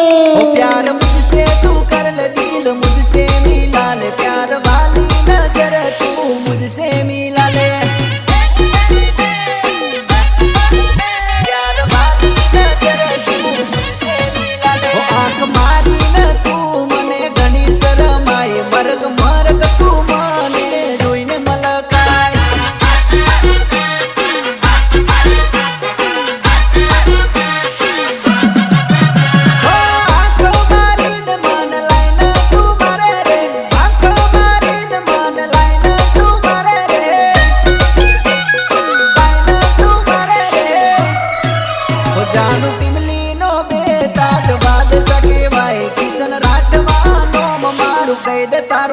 ओ प्यार मुझसे तू कर ले दिल मुझसे मिला ले, प्यार वाली नजर तू मुझसे मिला ले, प्यार वाली नजर तू मुझसे मिला ले। ओ आंख मारी न तू मने घणी शरमाई, मरग मरग तू मने જોઈને મલકાય। જાનુ ટીમલી નો બેટા જવાદ સકે ભાઈ કિશન રાઠવાનો મારું કહી દે તારું